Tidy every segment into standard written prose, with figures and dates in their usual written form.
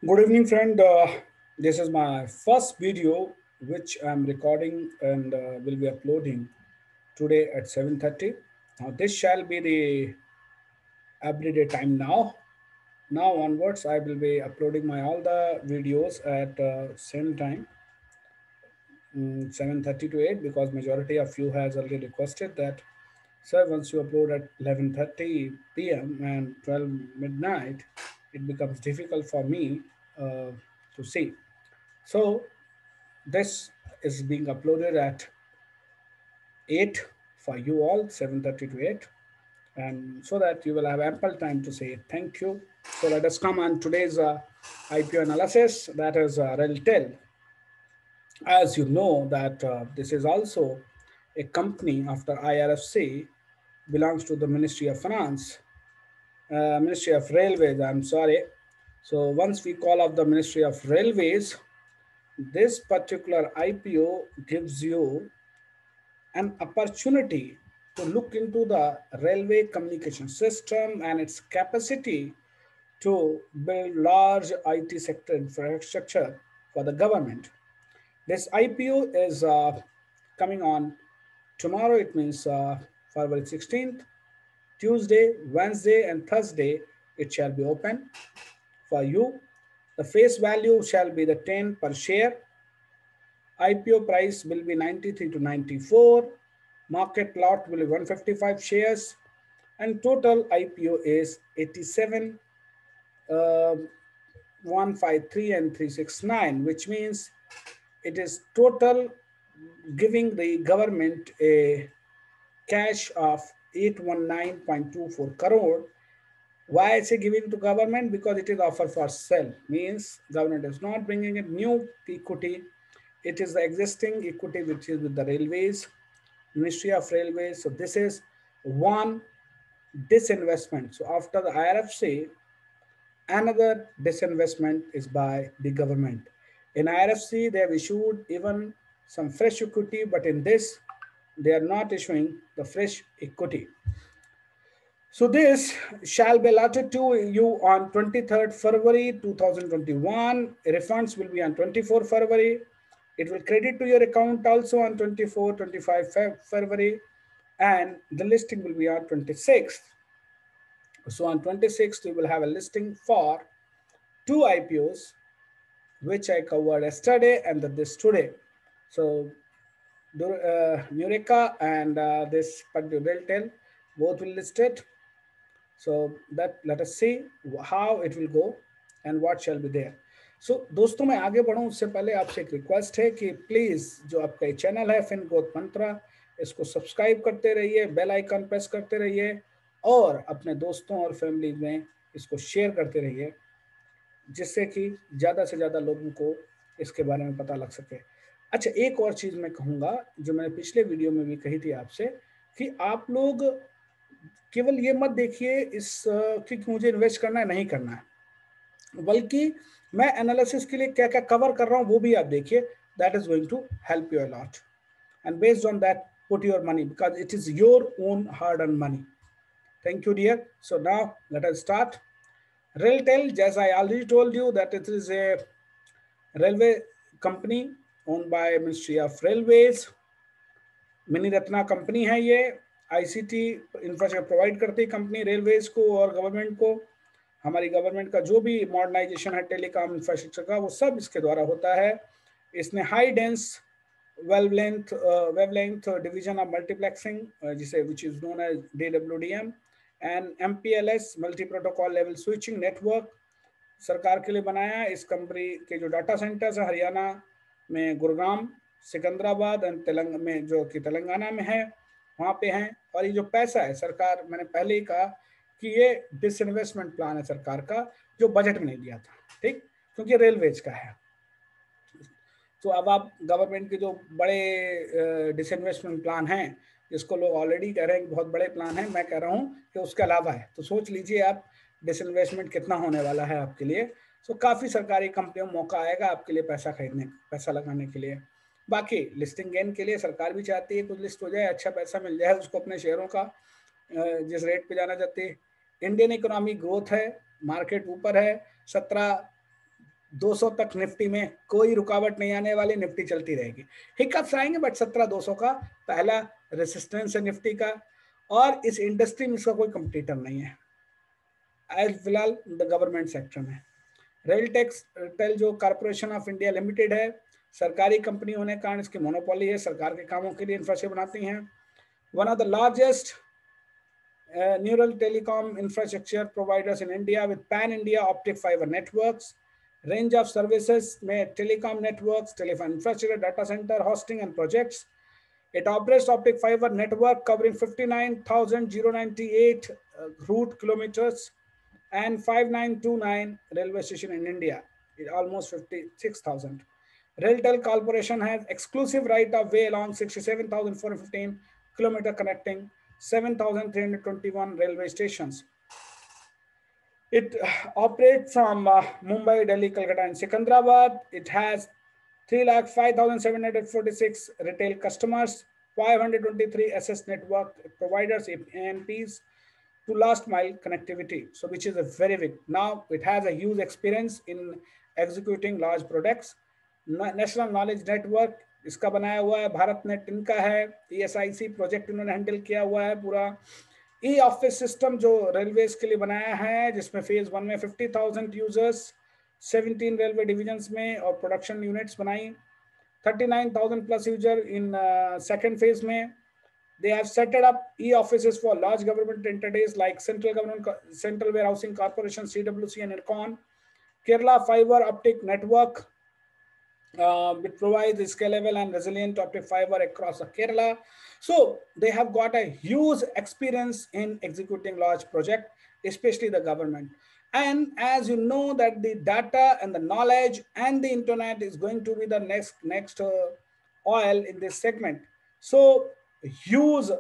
Good evening, friend. This is my first video which I'm recording and will be uploading today at 7:30. Now, this shall be the everyday time now. Now onwards, I will be uploading my all the videos at same time, 7:30 to 8, because majority of you has already requested that. Sir, once you upload at 11:30 p.m. and 12 midnight, it becomes difficult for me to see. So this is being uploaded at 8 for you all, 7:30 to 8, and so that you will have ample time to say thank you. So let us come on today's IPO analysis, that is RelTel. As you know that this is also a company after IRFC, belongs to the Ministry of Finance, Ministry of Railways, I'm sorry. So once we call up the Ministry of Railways, this particular IPO gives you an opportunity to look into the railway communication system and its capacity to build large IT sector infrastructure for the government. This IPO is coming on tomorrow, it means February 16th, Tuesday, Wednesday, and Thursday. It shall be open for you. The face value shall be the 10 per share. IPO price will be 93 to 94. Market lot will be 155 shares. And total IPO is 87, uh, 153 and 369, which means it is total giving the government a cash of 819.24 crore. Why I say giving to government? Because it is offer for sale. Means government is not bringing a new equity. It is the existing equity which is with the railways, Ministry of Railways. So this is one disinvestment. So after the IRFC, another disinvestment is by the government. In IRFC, they have issued even some fresh equity, but in this, they are not issuing the fresh equity. So this shall be allotted to you on 23rd February 2021. Refunds will be on 24 February. It will credit to your account also on 24, 25 February, and the listing will be on 26th. So on 26th, you will have a listing for two IPOs, which I covered yesterday and this today. So Nureka and this RelTel both will list it. So that let us see how it will go and what shall be there. So दोस्तों मैं आगे बढ़ूं उससे पहले आपसे एक request है कि please जो आपका ये चैनल है फिन ग्रोथ मंत्रा, इसको सब्सक्राइब करते रहिए, बेल आइकन प्रेस करते रहिए और अपने दोस्तों और फैमिली में इसको शेयर करते रहिए, जिससे कि ज़्यादा से ज़्यादा लोगों को इसके बारे में पता लग सके। अच्छा, एक और चीज़ मैं कहूँगा जो मैंने पिछले वीडियो में भी कही थी आपसे, कि आप लोग केवल ये मत देखिए इस कि मुझे इन्वेस्ट करना है नहीं करना है, बल्कि मैं एनालिसिस के लिए क्या क्या कवर कर रहा हूँ वो भी आप देखिए. That is going to help you a lot, and based on that put your money because it is your own hard earned money. Thank you, dear. So now let us start. RailTel, as I already told you, that it is a railway company owned by Ministry of Railways. Mini Ratna company है ये. ICT infrastructure provide करती है company railways को और government को. हमारी government का जो भी मॉडर्नाइजेशन है टेलीकॉम इंफ्रास्ट्रक्चर का, वो सब इसके द्वारा होता है. इसने high dense wavelength division of multiplexing, जिसे which is known as DWDM, and MPLS multi protocol level switching network सरकार के लिए बनाया. इस कंपनी के जो डाटा सेंटर्स है हरियाणा में गुरुग्राम, सिकंदराबाद एंड तेलंगाना में, जो कि तेलंगाना में है, वहाँ पे हैं. और ये जो पैसा है सरकार, मैंने पहले ही कहा कि ये डिसइन्वेस्टमेंट प्लान है सरकार का, जो बजट में नहीं दिया था, ठीक, क्योंकि रेलवेज का है. तो अब आप गवर्नमेंट के जो बड़े डिसइन्वेस्टमेंट प्लान हैं, जिसको लोग ऑलरेडी कह रहे हैं कि बहुत बड़े प्लान हैं, मैं कह रहा हूँ कि उसके अलावा है. तो सोच लीजिए आप डिसइन्वेस्टमेंट कितना होने वाला है आपके लिए. सो काफ़ी सरकारी कंपनियों में मौका आएगा आपके लिए पैसा खरीदने, पैसा लगाने के लिए. बाकी लिस्टिंग गेन के लिए सरकार भी चाहती है कुछ लिस्ट हो जाए, अच्छा पैसा मिल जाए उसको अपने शेयरों का, जिस रेट पे जाना चाहती है. इंडियन इकोनॉमी ग्रोथ है, मार्केट ऊपर है, 17 200 तक निफ्टी में कोई रुकावट नहीं आने वाली, निफ्टी चलती रहेगी। हिकअप्स आएंगे बट 17,200 का पहला रेसिस्टेंस है निफ्टी का, और इस इंडस्ट्री में इसका कोई कंपटीटर नहीं है आज फिलहाल द गवर्नमेंट सेक्टर में। रेलटेल जो कॉर्पोरेशन ऑफ इंडिया लिमिटेड है, सरकारी कंपनी होने के कारण इसकी मोनोपोली है, सरकार के कामों के लिए इंफ्रास्ट्रक्चर बनाती हैं। One of the largest neural telecom infrastructure providers in India with pan-India optic fiber networks, range of services में telecom networks, telephone infrastructure, data center, hosting and projects. It operates optic fiber network covering 59,098 route kilometers and 5929 railway station in India, almost 56,000. RailTel Corporation has exclusive right of way along 67,415 kilometer connecting 7,321 railway stations. It operates from Mumbai, Delhi, Calcutta, and Secunderabad. It has 305,746 retail customers, 523 SS network providers, ANPs, to last mile connectivity. So, which is a very big. Now, it has a huge experience in executing large products. National Knowledge Network इसका बनाया हुआ है, Bharat net इनका है, ESIC project इन्होंने handle किया हुआ है पूरा। ई ऑफिस सिस्टम जो रेलवेज के लिए बनाया है, जिसमें फेज 1 में 50,000 यूजर्स 17 रेलवे डिविजन्स में और प्रोडक्शन यूनिट्स बनाई, 39,000 plus user in second phase में। They have set up e-offices for large government entities like Central Warehousing Corporation, CWC, and IRCON. Kerala Fiber Optic Network, which provides scalable and resilient optic fiber across Kerala. So they have got a huge experience in executing large projects, especially the government. And as you know that the data and the knowledge and the internet is going to be the next oil in this segment. So huge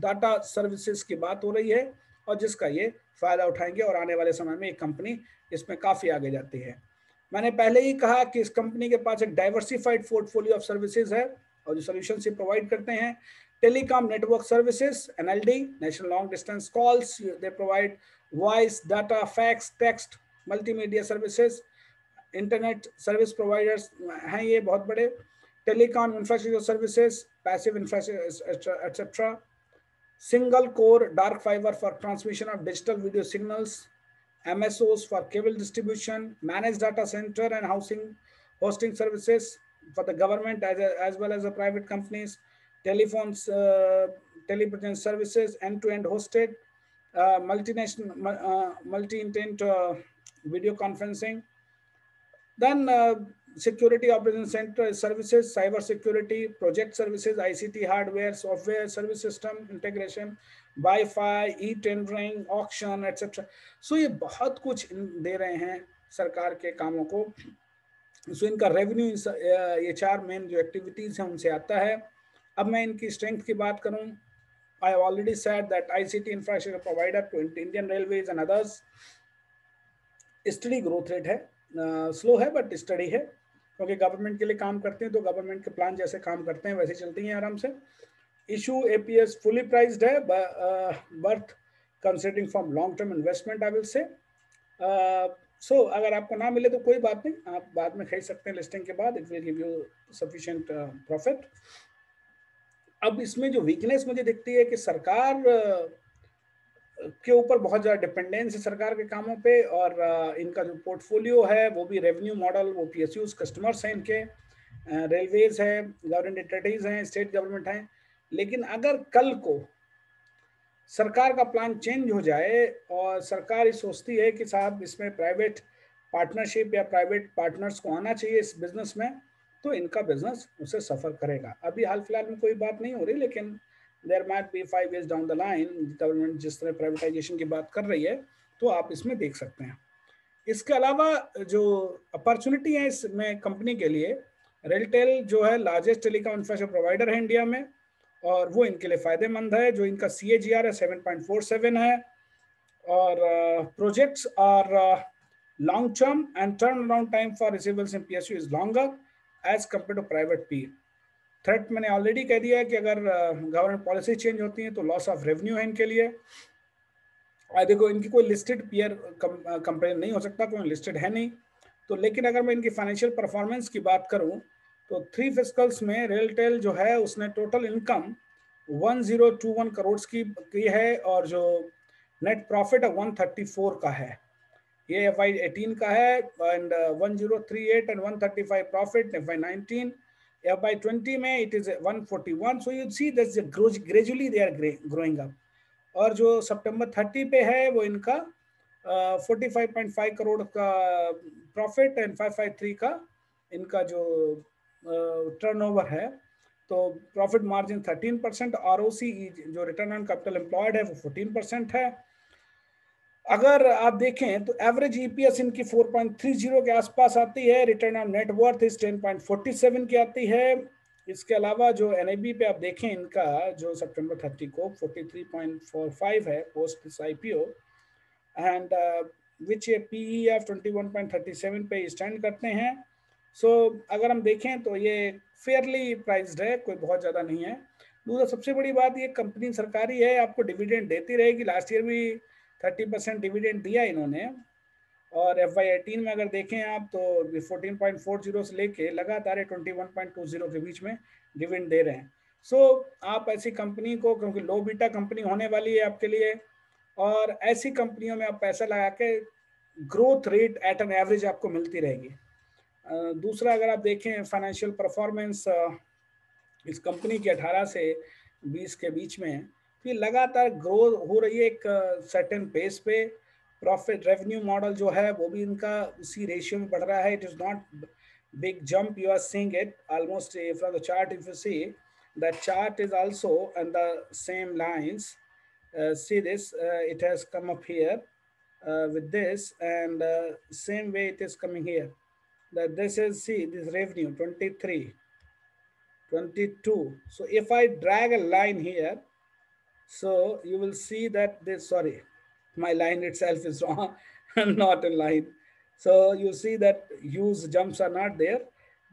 data services की बात हो रही है और जिसका ये फायदा उठाएंगे और आने वाले समय में एक कंपनी इसमें काफी आगे जाती है। मैंने पहले ही कहा कि इस कंपनी के पास एक डाइवर्सिफाइड पोर्टफोलियो ऑफ सर्विसेज है और जो सोल्यूशन से प्रोवाइड करते हैं। Telecom network services, NLD, national long distance calls, they provide voice, data, fax, text, multimedia services. Internet service providers हैं ये बहुत बड़े। Telecom infrastructure services, passive infrastructure, etc. Single core dark fiber for transmission of digital video signals, MSOs for cable distribution, managed data center and hosting services for the government as well as the private companies, telephones, telepresence services, end-to-end hosted, multi-intent video conferencing. Then security operation center services, cyber security, project services, ICT hardware, software, service system integration, Wi-Fi, e-tendering, auction, etc. So ये बहुत कुछ दे रहे हैं सरकार के कामों को। So इनका रेवेन्यू ये चार मेन जो एक्टिविटीज हैं उनसे आता है। अब मैं इनकी स्ट्रेंथ की बात करूं, I have already said that ICT infrastructure provider to Indian Railways and others, study growth rate है, स्लो है बट स्टडी है, क्योंकि गवर्नमेंट के लिए काम करते हैं तो गवर्नमेंट के प्लान जैसे काम करते हैं वैसे चलती हैं आराम से। इशू APS फुली प्राइस्ड है, but considering from long term investment I will say. So अगर आपको ना मिले तो कोई बात नहीं, आप बाद में खरीद सकते हैं लिस्टिंग के बाद, it will give you sufficient profit. अब इसमें जो वीकनेस मुझे दिखती है कि सरकार के ऊपर बहुत ज़्यादा डिपेंडेंस है सरकार के कामों पे, और इनका जो पोर्टफोलियो है वो भी रेवेन्यू मॉडल, वो PSUs कस्टमर्स हैं इनके, रेलवेज है, गवर्नमेंट एंटिटीज हैं, स्टेट गवर्नमेंट हैं। लेकिन अगर कल को सरकार का प्लान चेंज हो जाए और सरकार ये सोचती है कि साहब इसमें प्राइवेट पार्टनरशिप या प्राइवेट पार्टनर्स को आना चाहिए इस बिजनेस में, तो इनका बिजनेस उससे सफ़र करेगा। अभी हाल फिलहाल में कोई बात नहीं हो रही, लेकिन there might be 5 years down the line government जिस तरह प्राइवेटाइजेशन की बात कर रही है तो आप इसमें देख सकते हैं। इसके अलावा जो अपॉर्चुनिटी है इसमें कंपनी के लिए, रेलटेल जो है लार्जेस्ट टेलीकॉम इंफ्रास्ट्रक्चर प्रोवाइडर है इंडिया में, और वो इनके लिए फ़ायदेमंद है। जो इनका CAGR है 7.47 है, और प्रोजेक्ट्स और long term and turnaround time for receivables in PSU is longer as compare to private peer. Threat मैंने ऑलरेडी कह दिया है कि अगर गवर्नमेंट पॉलिसी चेंज होती है तो लॉस ऑफ रेवेन्यू है इनके लिए। देखो इनकी कोई लिस्टेड पीयर कंपेयर नहीं हो सकता, कोई लिस्टेड है नहीं, तो लेकिन अगर मैं इनकी फाइनेंशियल परफॉर्मेंस की बात करूं तो 3 फिस्कल्स में रेलटेल जो है उसने टोटल इनकम 1021 करोड़ की है और जो नेट प्रॉफिट है 134 का है। ये FY18 का है and 1038 and 135 profit FY19। FY20 में it is 141। So you see that's gradually they are growing up. और जो सितंबर 30 पे है वो इनका 45.5 करोड़ का प्रॉफिट एंड 553 का इनका जो टर्नओवर है। तो प्रॉफिट मार्जिन 13%, ROC जो रिटर्न ऑन कैपिटल एम्प्लॉयड है वो 14% है। अगर आप देखें तो एवरेज EPS इनकी 4.30 के आसपास आती है। रिटर्न ऑन नेट वर्थ इस 10.47 की आती है। इसके अलावा जो NAV पे आप देखें इनका जो सितंबर 30 को 43.45 है post this IPO and which PE of 21.37 पे स्टैंड करते हैं। सो अगर हम देखें तो ये फेयरली प्राइस्ड है, कोई बहुत ज़्यादा नहीं है। दूसरा सबसे बड़ी बात, ये कंपनी सरकारी है, आपको डिविडेंड देती रहेगी। लास्ट ईयर भी 30% डिविडेंड दिया इन्होंने। और FY18 में अगर देखें आप तो 14.40 से लेके लगातार 21.20 के बीच में डिविडेंड दे रहे हैं। सो आप ऐसी कंपनी को, क्योंकि लो बीटा कंपनी होने वाली है आपके लिए, और ऐसी कंपनियों में आप पैसा लगा के growth rate at an average आपको मिलती रहेगी। दूसरा अगर आप देखें फाइनेंशियल परफॉर्मेंस इस कंपनी की 18 से 20 के बीच में, फिर लगातार ग्रो हो रही है एक सर्टेन पेस पे। प्रॉफिट रेवेन्यू मॉडल जो है वो भी इनका उसी रेशियो में बढ़ रहा है। It is not big jump you are seeing it almost from the chart. If you see, that chart is also on the same lines. See this, it has come up here with this, and same way it is coming here. That this is, see, this revenue 23, 22. So if I drag a line here, so you will see that this, sorry, my line itself is wrong, not in line. So you see that huge jumps are not there.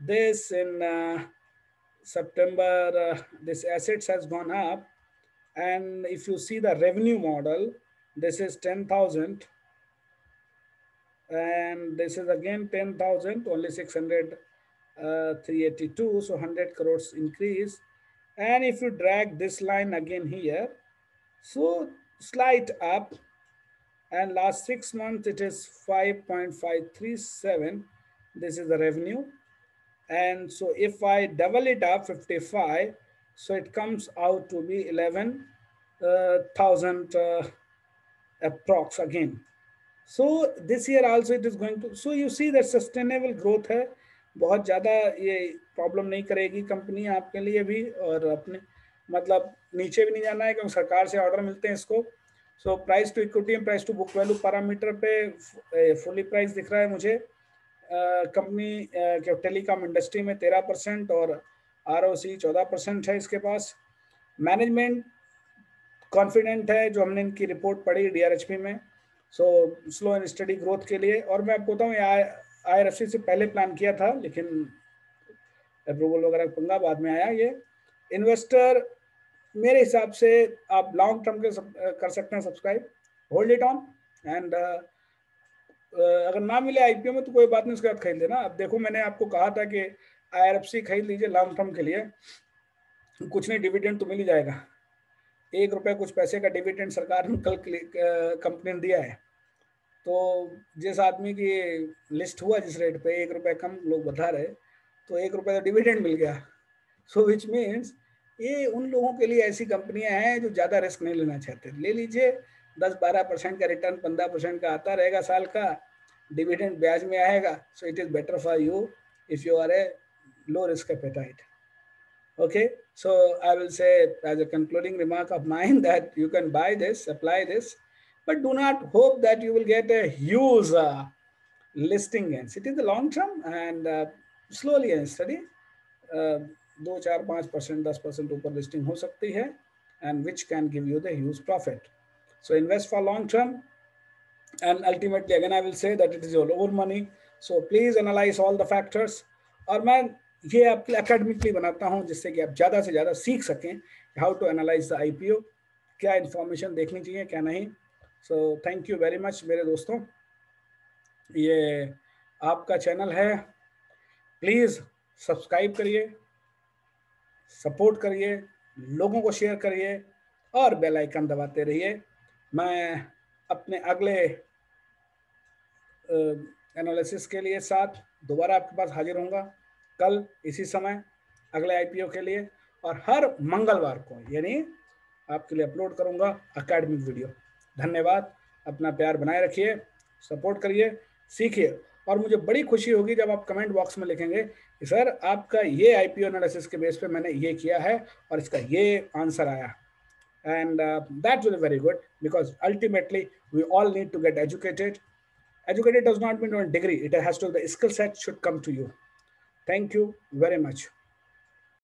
This in September, this assets has gone up. And if you see the revenue model, this is 10,000. And this is again 10,000, only 600, 382, so 100 crores increase. And if you drag this line again here, so slight up, and last 6 months it is 5.537. This is the revenue. And so if I double it up 55, so it comes out to be 11,000 approx again. So this year also it is going to, so you see that sustainable growth है। बहुत ज़्यादा ये problem नहीं करेगी company आपके लिए भी, और अपने मतलब नीचे भी नहीं जाना है क्योंकि सरकार से ऑर्डर मिलते हैं इसको। So price to equity and price to book value parameter पे फुली प्राइस दिख रहा है मुझे। कंपनी के टेलीकॉम इंडस्ट्री में 13% और ROC 14% है इसके पास। मैनेजमेंट कॉन्फिडेंट है, जो हमने इनकी रिपोर्ट पढ़ी DRHP में। So slow and study growth के लिए, और मैं आपको बताऊँ IRFC से पहले प्लान किया था लेकिन अप्रूवल वगैरह पंगा बाद में आया। ये इन्वेस्टर मेरे हिसाब से आप लॉन्ग टर्म के कर सकते हैं subscribe, hold it on, and अगर ना मिले IPO में तो कोई बात नहीं, उसके बाद खरीद लेना। अब देखो मैंने आपको कहा था कि IRFC खरीद लीजिए लॉन्ग टर्म के लिए, कुछ नहीं डिविडेंड तो मिल ही जाएगा। 1 रुपये कुछ पैसे का डिविडेंड सरकार ने कल कंपनी ने दिया है। तो जिस आदमी की लिस्ट हुआ जिस रेट पे 1 रुपये कम लोग बता रहे, तो 1 रुपये का डिविडेंड मिल गया। सो विच मीन्स ये उन लोगों के लिए ऐसी कंपनियां हैं जो ज़्यादा रिस्क नहीं लेना चाहते। ले लीजिए, 10-12% का रिटर्न, 15% का आता रहेगा साल का, डिविडेंड ब्याज में आएगा। So it is better for you if you are a low risk appetite. Okay, so I will say as a concluding remark of mine that you can buy this, apply this, but do not hope that you will get a huge listing gains. It is the long term, and slowly and steady 2-4-5%, 10% ऊपर listing हो सकती है, and which can give you the huge profit. So invest for long term, and ultimately again I will say that it is your own money. So please analyze all the factors. और मैं ये आपके academically बनाता हूँ जिससे कि आप ज़्यादा से ज़्यादा सीख सकें how to analyse the IPO, क्या इन्फॉर्मेशन देखनी चाहिए क्या नहीं। So thank you very much मेरे दोस्तों। ये आपका चैनल है, प्लीज़ सब्सक्राइब करिए, सपोर्ट करिए, लोगों को शेयर करिए और बेल आइकन दबाते रहिए। मैं अपने अगले एनालिसिस के लिए साथ दोबारा आपके पास हाजिर होऊंगा कल इसी समय अगले आईपीओ के लिए, और हर मंगलवार को यानी आपके लिए अपलोड करूंगा एकेडमिक वीडियो। धन्यवाद, अपना प्यार बनाए रखिए, सपोर्ट करिए, सीखिए, और मुझे बड़ी खुशी होगी जब आप कमेंट बॉक्स में लिखेंगे कि सर आपका ये आईपीओ एनालिसिस के बेस पे मैंने ये किया है और इसका ये आंसर आया। And that will be very good, because ultimately we all need to get educated. Educated does not mean on degree, it has to, the skill set should come to you. Thank you very much.